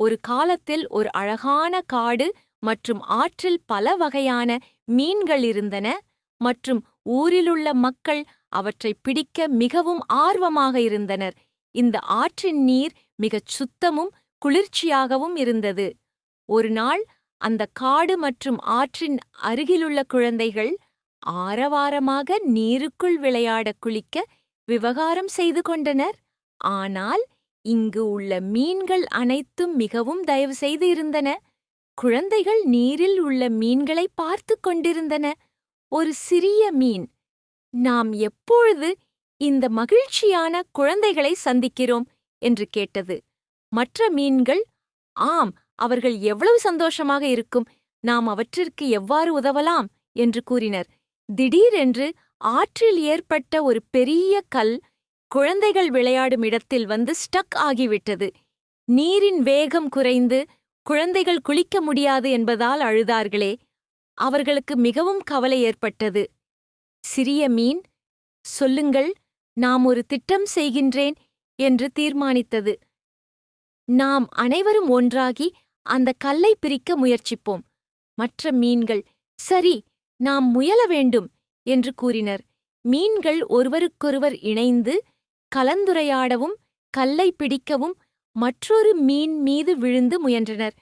ஒரு காலத்தில் ஒரு அழகான காடு மற்றும் ஆற்றில் பல வகையான மீன்கள் இருந்தன மற்றும் ஊரிலுள்ள மக்கள் அவற்றைப் பிடிக்க மிகவும் ஆர்வமாக இருந்தனர். இந்த ஆற்றின் நீர் மிகச் சுத்தமும் குளிர்ச்சியாகவும் இருந்தது. ஒரு நாள் அந்த காடு மற்றும் ஆற்றின் அருகிலுள்ள குழந்தைகள் ஆரவாரமாக நீருக்குள் விளையாட குளிக்க விவகாரம் செய்து கொண்டனர். ஆனால் இங்கு உள்ள மீன்கள் அனைத்தும் மிகவும் தயவு செய்து இருந்தன. குழந்தைகள் நீரில் உள்ள மீன்களை பார்த்து கொண்டிருந்தன. ஒரு சிறிய மீன், நாம் எப்பொழுது இந்த மகிழ்ச்சியான குழந்தைகளை சந்திக்கிறோம் என்று கேட்டது. மற்ற மீன்கள், ஆம், அவர்கள் எவ்வளவு சந்தோஷமாக இருக்கும், நாம் அவற்றிற்கு எவ்வாறு உதவலாம் என்று கூறினர். திடீரென்று ஆற்றில் ஏற்பட்ட ஒரு பெரிய கல் குழந்தைகள் விளையாடும் இடத்தில் வந்து ஸ்டக் ஆகிவிட்டது. நீரின் வேகம் குறைந்து குழந்தைகள் குளிக்க முடியாது என்பதால் அழுதார்களே. அவர்களுக்கு மிகவும் கவலை ஏற்பட்டது. சிறிய மீன், சொல்லுங்கள், நாம் ஒரு திட்டம் செய்கின்றேன் என்று தீர்மானித்தது. நாம் அனைவரும் ஒன்றாகி அந்த கல்லை பிரிக்க முயற்சிப்போம். மற்ற மீன்கள், சரி, நாம் முயல வேண்டும் என்று கூறினர். மீன்கள் ஒருவருக்கொருவர் இணைந்து கலந்துரையாடவும் கல்லை பிடிக்கவும் மற்றொரு மீன் மீது விழுந்து முயன்றனர்.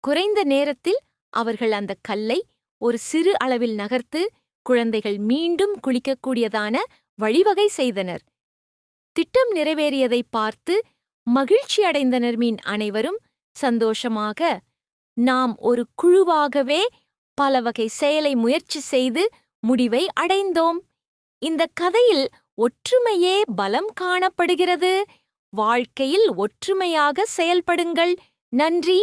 குறைந்த நேரத்தில் அவர்கள் அந்த கல்லை ஒரு சிறு அளவில் நகர்த்து குழந்தைகள் மீண்டும் குளிக்கக்கூடியதான வழிவகை செய்தனர். திட்டம் நிறைவேறியதை பார்த்து மகிழ்ச்சியடைந்தனர் மீன் அனைவரும் சந்தோஷமாக. நாம் ஒரு குழுவாகவே பல வகை செயலை முயற்சி செய்து முடிவை அடைந்தோம். இந்த கதையில் ஒற்றுமையே பலம் காணப்படுகிறது. வாழ்க்கையில் ஒற்றுமையாக செயல்படுங்கள். நன்றி.